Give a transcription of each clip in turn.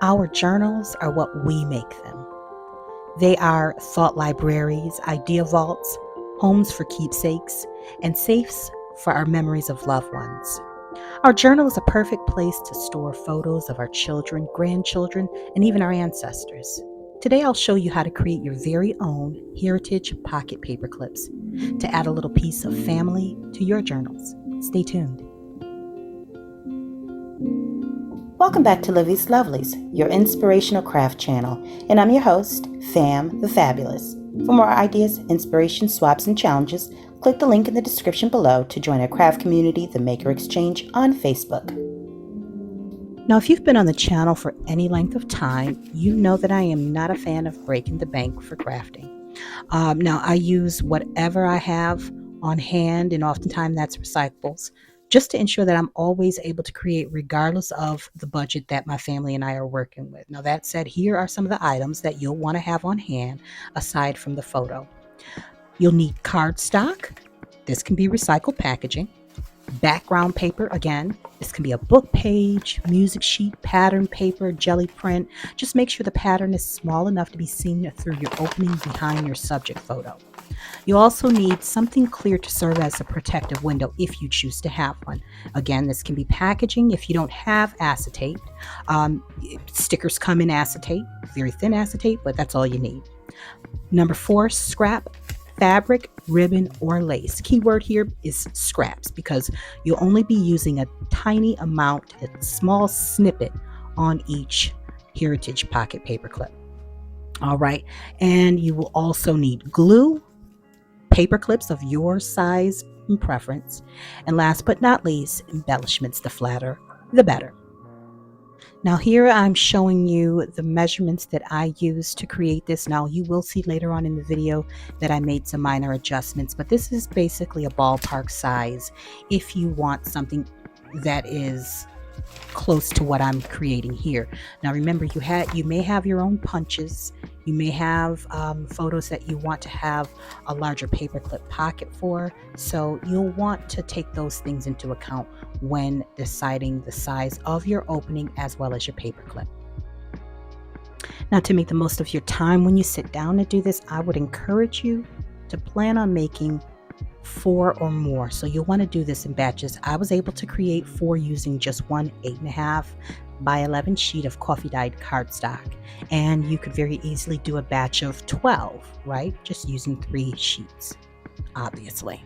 Our journals are what we make them. They are thought libraries, idea vaults, homes for keepsakes, and safes for our memories of loved ones. Our journal is a perfect place to store photos of our children, grandchildren, and even our ancestors. Today, I'll show you how to create your very own Heritage Pocket Paperclips to add a little piece of family to your journals. Stay tuned. Welcome back to Livie's Lovelies, your inspirational craft channel, and I'm your host, Fam the Fabulous. For more ideas, inspiration, swaps, and challenges, click the link in the description below to join our craft community, the Maker Exchange, on Facebook. Now, if you've been on the channel for any length of time, you know that I am not a fan of breaking the bank for crafting. Now, I use whatever I have on hand, and oftentimes that's recyclables, just to ensure that I'm always able to create regardless of the budget that my family and I are working with. Now, that said, here are some of the items that you'll want to have on hand aside from the photo. You'll need cardstock. This can be recycled packaging. Background paper, again, this can be a book page, music sheet, pattern paper, jelly print. Just make sure the pattern is small enough to be seen through your opening behind your subject photo. You also need something clear to serve as a protective window if you choose to have one. Again, this can be packaging if you don't have acetate. Stickers come in acetate, very thin acetate, but that's all you need. Number 4, scrap fabric, ribbon, or lace. Keyword here is scraps because you'll only be using a tiny amount, a small snippet on each Heritage Pocket Paperclip. All right, and you will also need glue, paper clips of your size and preference, and last but not least, embellishments. The flatter, the better. Now here I'm showing you the measurements that I used to create this. Now you will see later on in the video that I made some minor adjustments, but this is basically a ballpark size if you want something that is close to what I'm creating here. Now remember, you may have your own punches. You may have photos that you want to have a larger paperclip pocket for, so you'll want to take those things into account when deciding the size of your opening as well as your paperclip. Now, to make the most of your time when you sit down to do this, I would encourage you to plan on making 4 or more. So you'll want to do this in batches. I was able to create 4 using just one 8.5 by 11 sheet of coffee dyed cardstock, and you could very easily do a batch of 12, right? Just using 3 sheets, obviously.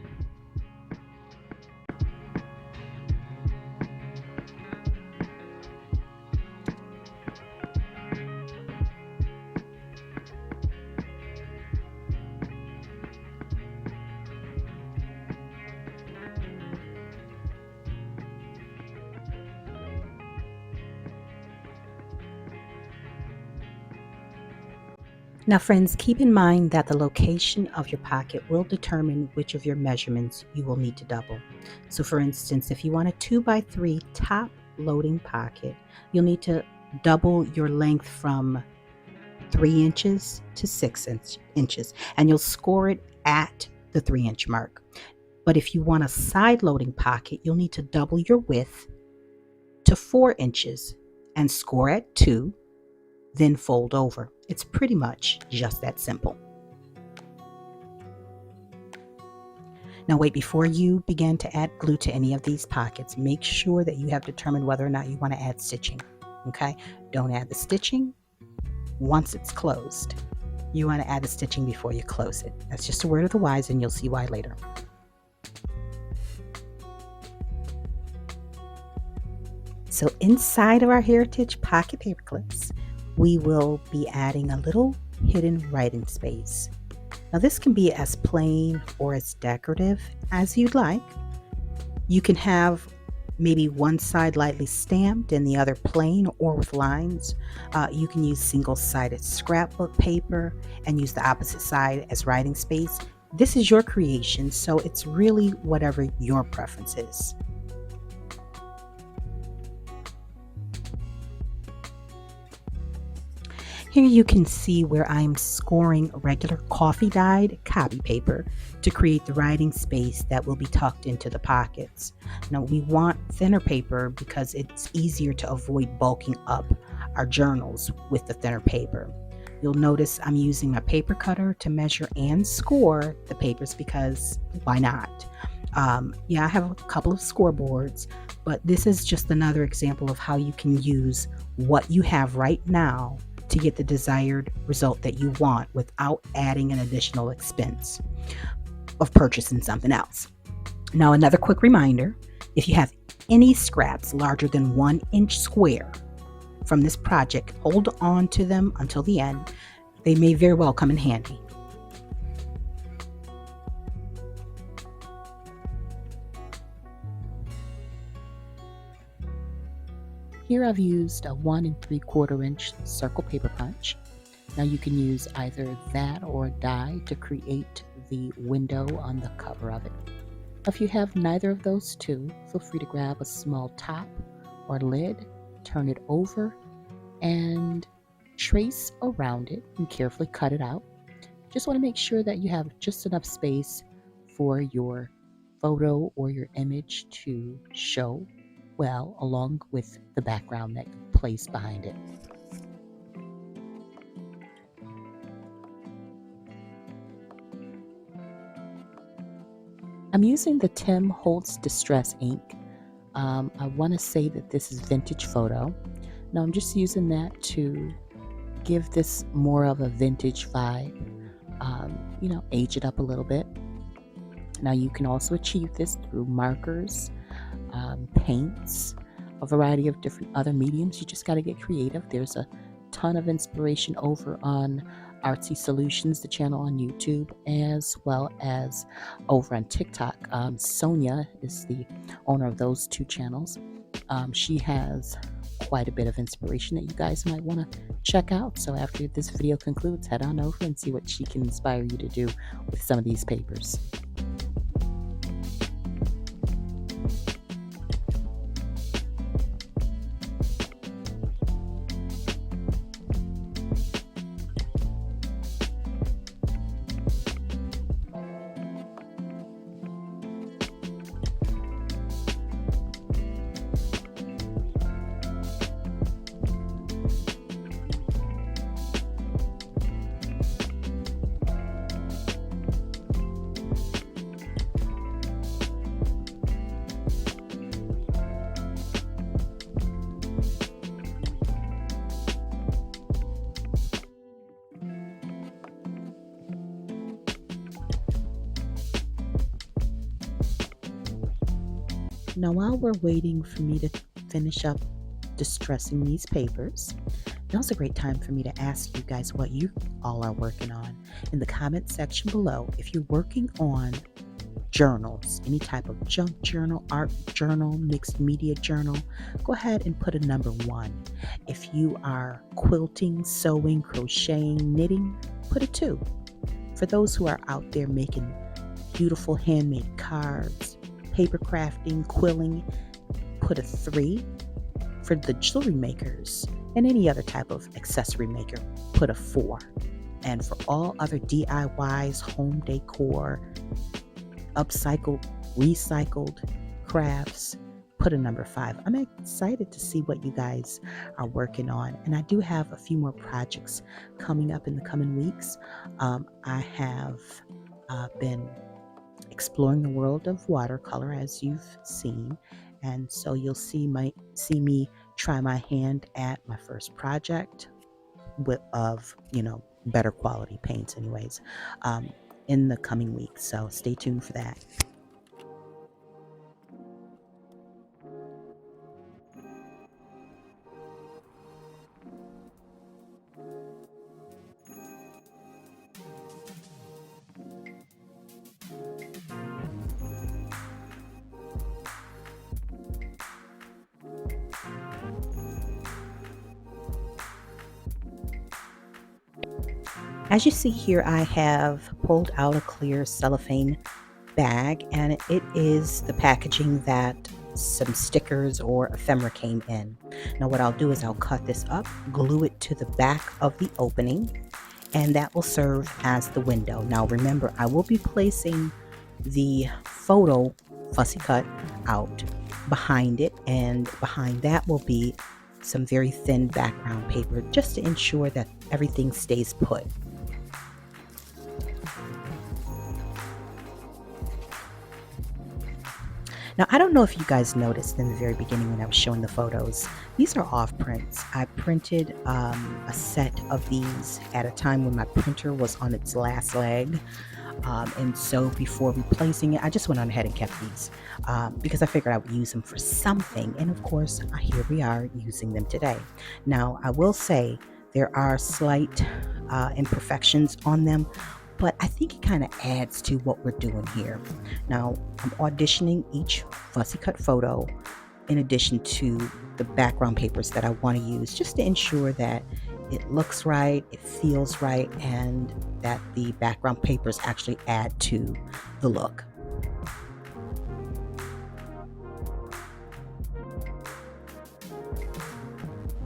Now friends, keep in mind that the location of your pocket will determine which of your measurements you will need to double. So for instance, if you want a 2x3 top loading pocket, you'll need to double your length from 3 inches to 6 inches, and you'll score it at the 3-inch mark. But if you want a side loading pocket, you'll need to double your width to 4 inches and score at 2, then fold over. It's pretty much just that simple. Now wait, before you begin to add glue to any of these pockets, make sure that you have determined whether or not you want to add stitching. Okay? Don't add the stitching once it's closed. You want to add the stitching before you close it. That's just a word of the wise, and you'll see why later. So inside of our Heritage Pocket Paperclips, we will be adding a little hidden writing space. Now this can be as plain or as decorative as you'd like. You can have maybe one side lightly stamped and the other plain or with lines. You can use single-sided scrapbook paper and use the opposite side as writing space. This is your creation, so it's really whatever your preference is. Here you can see where I'm scoring regular coffee-dyed copy paper to create the writing space that will be tucked into the pockets. Now we want thinner paper because it's easier to avoid bulking up our journals with the thinner paper. You'll notice I'm using my paper cutter to measure and score the papers because why not? I have a couple of scoreboards, but this is just another example of how you can use what you have right now to get the desired result that you want without adding an additional expense of purchasing something else. Now, another quick reminder, if you have any scraps larger than 1-inch square from this project, hold on to them until the end. They may very well come in handy. Here I've used a 1 3/4-inch circle paper punch. Now you can use either that or a die to create the window on the cover of it. If you have neither of those two, feel free to grab a small top or lid, turn it over, and trace around it and carefully cut it out. Just want to make sure that you have just enough space for your photo or your image to show well, along with the background that you place behind it. I'm using the Tim Holtz Distress ink. I want to say that this is vintage photo. Now I'm just using that to give this more of a vintage vibe, age it up a little bit. Now you can also achieve this through markers, paints, a variety of different other mediums. You just got to get creative. There's a ton of inspiration over on Artsy Solutions, the channel on YouTube, as well as over on TikTok. Sonia is the owner of those two channels. She has quite a bit of inspiration that you guys might want to check out. So after this video concludes, head on over and see what she can inspire you to do with some of these papers. Now, while we're waiting for me to finish up distressing these papers, now's a great time for me to ask you guys what you all are working on in the comment section below. If you're working on journals, any type of junk journal, art journal, mixed media journal, go ahead and put a number 1. If you are quilting, sewing, crocheting, knitting, put a 2. For those who are out there making beautiful handmade cards, paper crafting, quilling, put a 3. For the jewelry makers and any other type of accessory maker, put a 4. And for all other DIYs, home decor, upcycled, recycled crafts, put a number 5. I'm excited to see what you guys are working on. And I do have a few more projects coming up in the coming weeks. I have been exploring the world of watercolor, as you've seen, and so you'll see me try my hand at my first project of better quality paints anyways, in the coming weeks, so stay tuned for that. As you see here, I have pulled out a clear cellophane bag, and it is the packaging that some stickers or ephemera came in. Now what I'll do is I'll cut this up, glue it to the back of the opening, and that will serve as the window. Now remember, I will be placing the photo fussy cut out behind it, and behind that will be some very thin background paper just to ensure that everything stays put. Now, I don't know if you guys noticed in the very beginning when I was showing the photos, these are off prints. I printed a set of these at a time when my printer was on its last leg. And so before replacing it, I just went on ahead and kept these because I figured I would use them for something. And of course, here we are using them today. Now, I will say there are slight imperfections on them, but I think it kind of adds to what we're doing here. Now, I'm auditioning each fussy cut photo in addition to the background papers that I want to use, just to ensure that it looks right, it feels right, and that the background papers actually add to the look.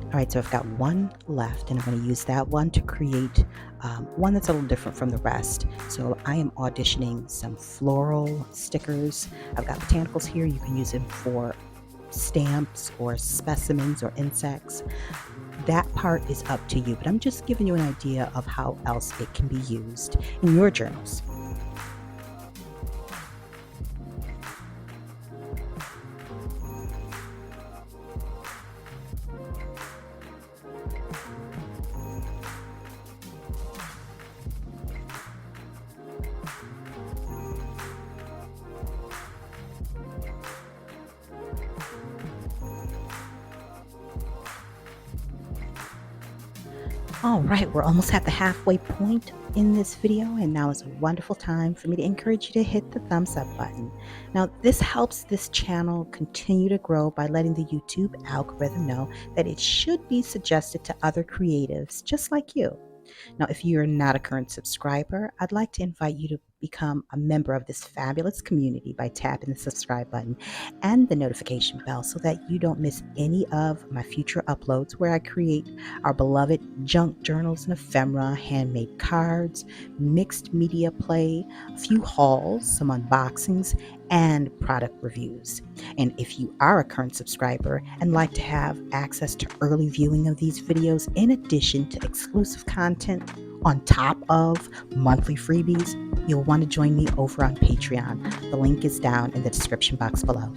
All right, so I've got one left, and I'm going to use that one to create one that's a little different from the rest. So I am auditioning some floral stickers. I've got botanicals here. You can use them for stamps or specimens or insects. That part is up to you, but I'm just giving you an idea of how else it can be used in your journals. All right, we're almost at the halfway point in this video, and now is a wonderful time for me to encourage you to hit the thumbs up button. Now, this helps this channel continue to grow by letting the YouTube algorithm know that it should be suggested to other creatives just like you. Now, if you're not a current subscriber, I'd like to invite you to become a member of this fabulous community by tapping the subscribe button and the notification bell so that you don't miss any of my future uploads where I create our beloved junk journals and ephemera, handmade cards, mixed media play, a few hauls, some unboxings, and product reviews. And if you are a current subscriber and like to have access to early viewing of these videos in addition to exclusive content on top of monthly freebies, you'll want to join me over on Patreon. The link is down in the description box below.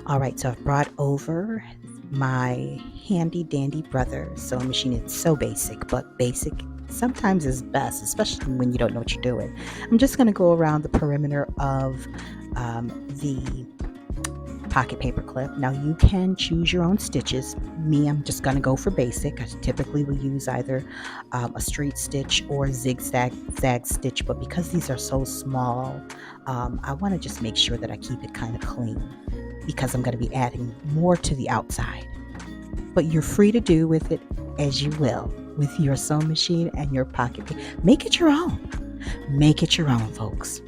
All right, so I've brought over my handy dandy brother sewing machine. It's so basic, but basic sometimes is best, especially when you don't know what you're doing. I'm just going to go around the perimeter of the pocket paper clip. Now you can choose your own stitches. Me, I'm just going to go for basic. I typically will use either a straight stitch or zigzag stitch, but because these are so small, I want to just make sure that I keep it kind of clean because I'm going to be adding more to the outside. But you're free to do with it as you will with your sewing machine and your pocket paper. Make it your own. Make it your own, folks.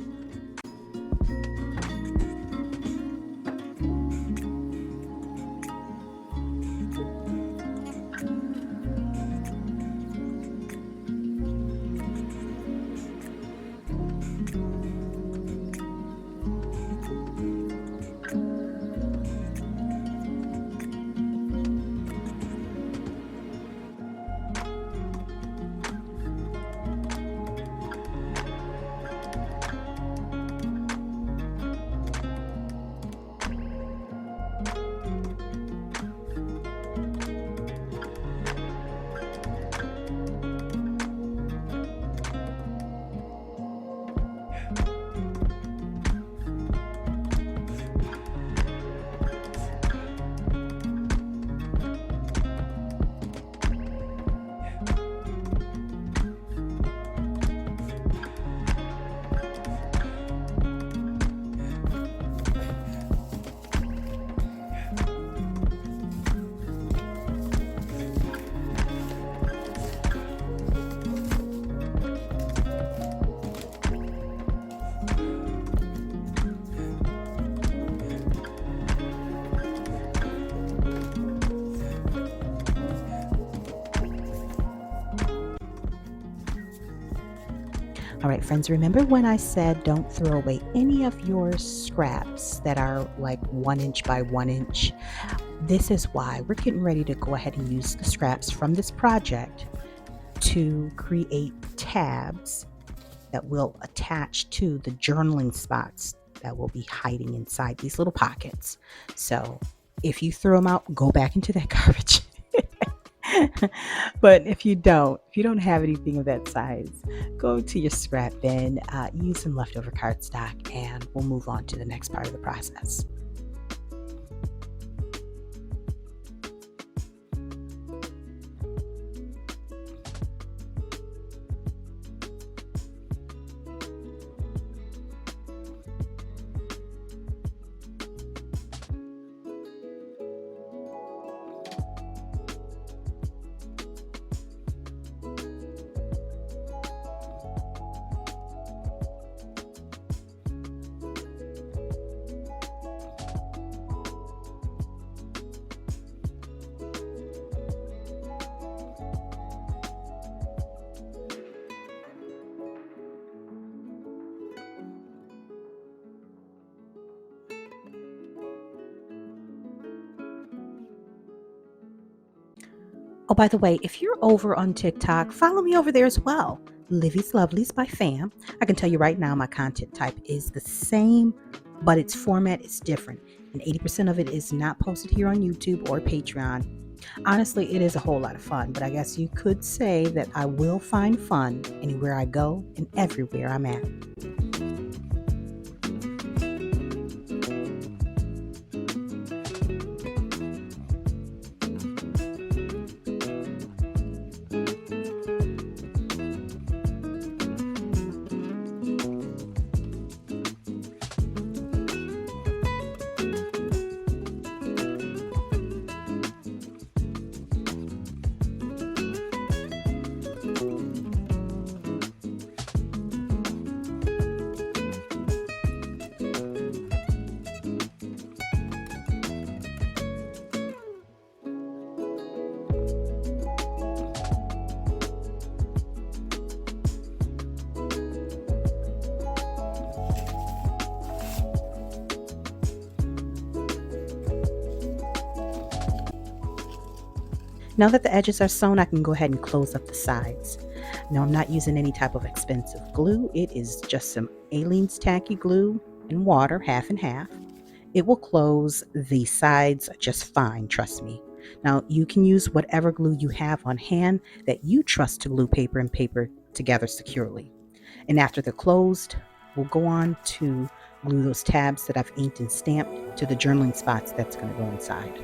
All right, friends, remember when I said don't throw away any of your scraps that are like 1 inch by 1 inch? This is why we're getting ready to go ahead and use the scraps from this project to create tabs that will attach to the journaling spots that will be hiding inside these little pockets. So if you throw them out, go back into that garbage. But if you don't have anything of that size, go to your scrap bin, use some leftover cardstock, and we'll move on to the next part of the process. Oh, by the way, if you're over on TikTok, follow me over there as well. Livie's Lovelies by Fam. I can tell you right now, my content type is the same, but its format is different. And 80% of it is not posted here on YouTube or Patreon. Honestly, it is a whole lot of fun, but I guess you could say that I will find fun anywhere I go and everywhere I'm at. Now that the edges are sewn, I can go ahead and close up the sides. Now I'm not using any type of expensive glue. It is just some Aleene's tacky glue and water, half and half. It will close the sides just fine, trust me. Now you can use whatever glue you have on hand that you trust to glue paper and paper together securely. And after they're closed, we'll go on to glue those tabs that I've inked and stamped to the journaling spots that's going to go inside.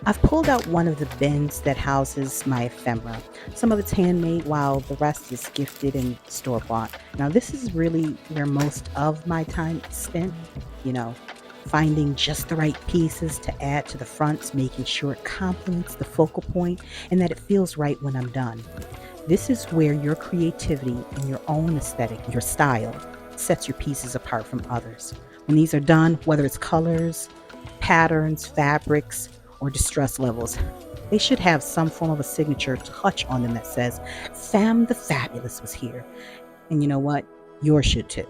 I've pulled out one of the bins that houses my ephemera. Some of it's handmade while the rest is gifted and store bought. Now, this is really where most of my time is spent, you know, finding just the right pieces to add to the fronts, making sure it complements the focal point and that it feels right when I'm done. This is where your creativity and your own aesthetic, your style, sets your pieces apart from others. When these are done, whether it's colors, patterns, fabrics, or distress levels, they should have some form of a signature touch on them that says, Fam the Fabulous was here. And you know what? Yours should too.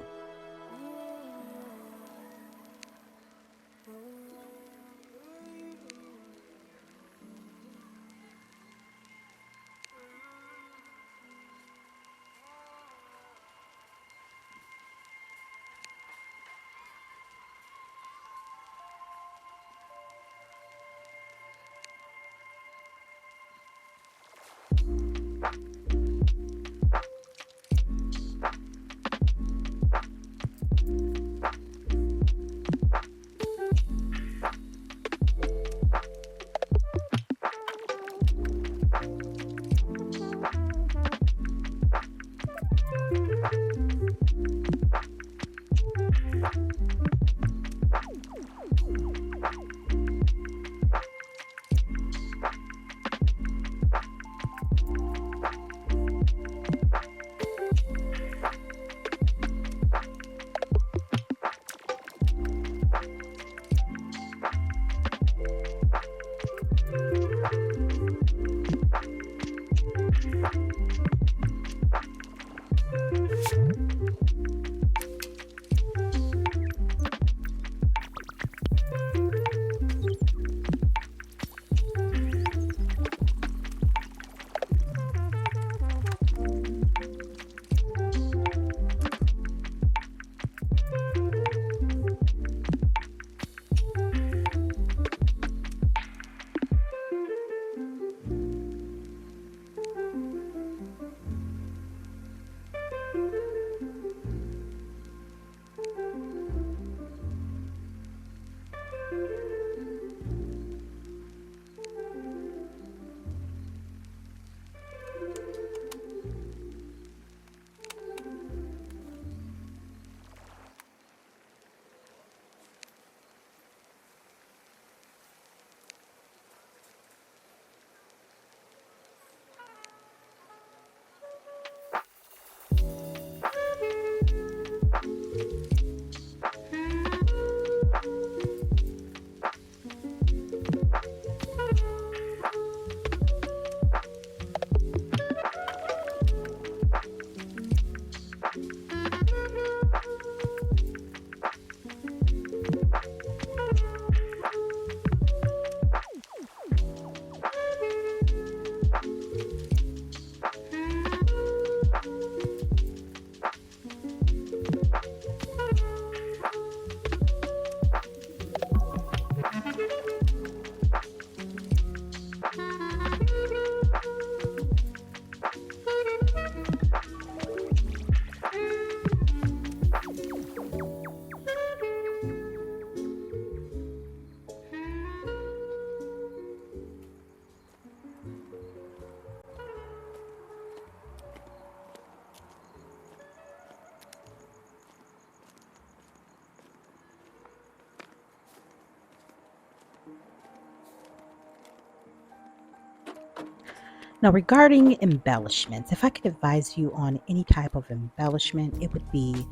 Now, regarding embellishments, if I could advise you on any type of embellishment, it would be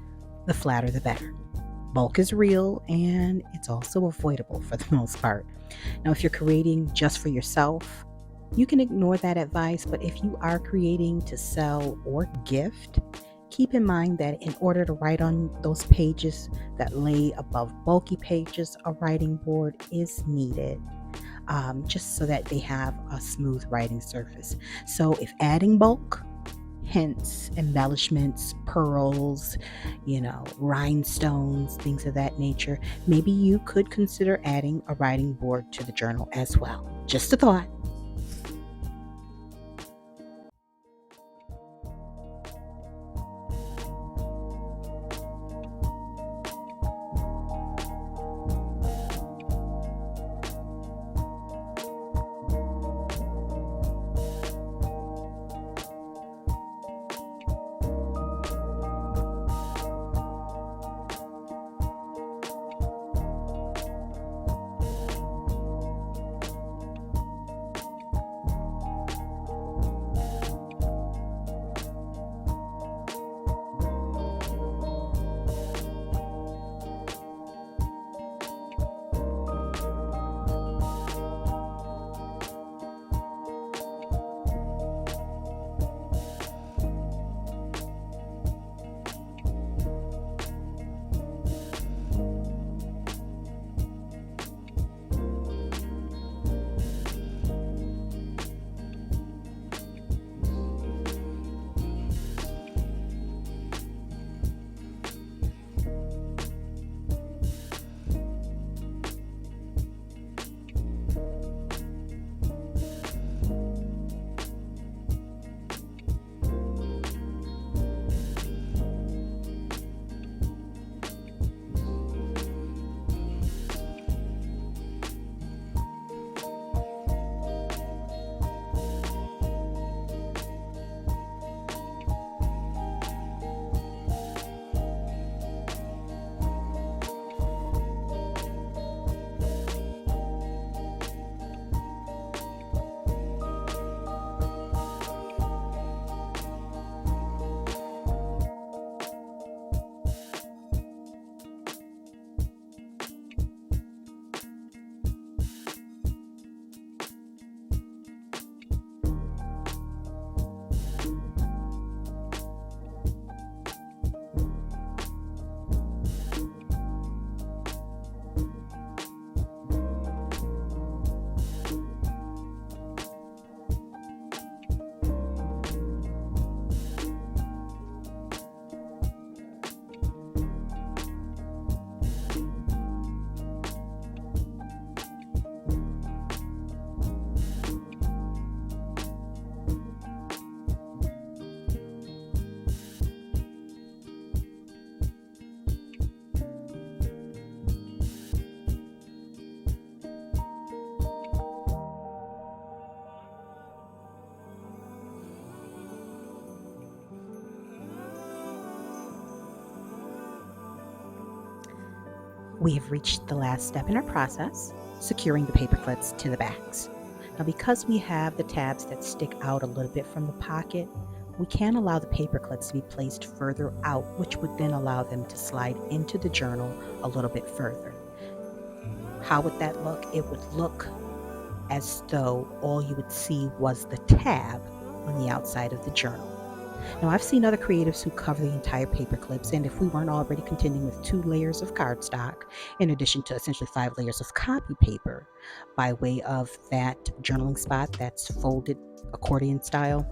the flatter the better. Bulk is real and it's also avoidable for the most part. Now, if you're creating just for yourself, you can ignore that advice, but if you are creating to sell or gift, keep in mind that in order to write on those pages that lay above bulky pages, a writing board is needed. Just so that they have a smooth writing surface. So if adding bulk, hints, embellishments, pearls, rhinestones, things of that nature, maybe you could consider adding a writing board to the journal as well. Just a thought. We have reached the last step in our process, securing the paper clips to the backs. Now, because we have the tabs that stick out a little bit from the pocket, we can allow the paper clips to be placed further out, which would then allow them to slide into the journal a little bit further. How would that look? It would look as though all you would see was the tab on the outside of the journal. Now, I've seen other creatives who cover the entire paper clips, and if we weren't already contending with 2 layers of cardstock, in addition to essentially 5 layers of copy paper, by way of that journaling spot that's folded accordion style,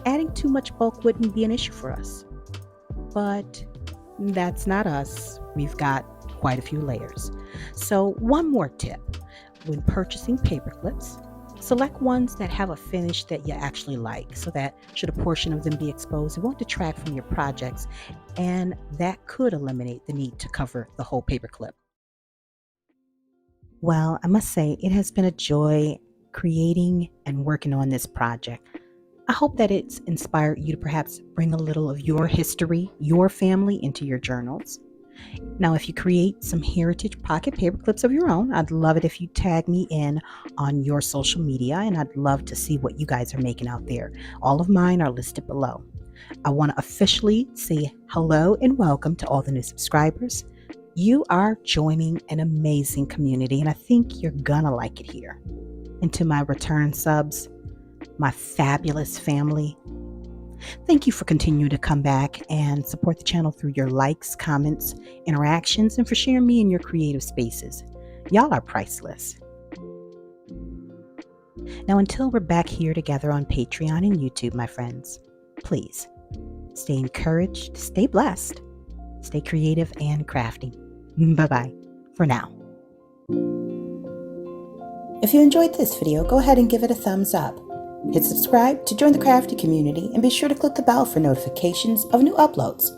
adding too much bulk wouldn't be an issue for us. But that's not us. We've got quite a few layers. So one more tip. When purchasing paper clips, select ones that have a finish that you actually like, so that should a portion of them be exposed, it won't detract from your projects, and that could eliminate the need to cover the whole paper clip. Well, I must say, it has been a joy creating and working on this project. I hope that it's inspired you to perhaps bring a little of your history, your family into your journals. Now, if you create some Heritage Pocket Paperclips of your own, I'd love it if you tag me in on your social media, and I'd love to see what you guys are making out there. All of mine are listed below. I want to officially say hello and welcome to all the new subscribers. You are joining an amazing community, and I think you're gonna like it here. And to my return subs, my fabulous family, thank you for continuing to come back and support the channel through your likes, comments, interactions, and for sharing me in your creative spaces. Y'all are priceless. Now, until we're back here together on Patreon and YouTube, my friends, please stay encouraged, stay blessed, stay creative and crafty. Bye-bye for now. If you enjoyed this video, go ahead and give it a thumbs up. Hit subscribe to join the crafty community, and be sure to click the bell for notifications of new uploads.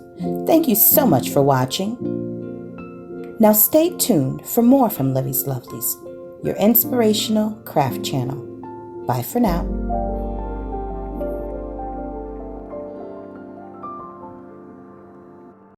Thank you so much for watching. Now stay tuned for more from Livie's Lovelies, your inspirational craft channel. Bye for now.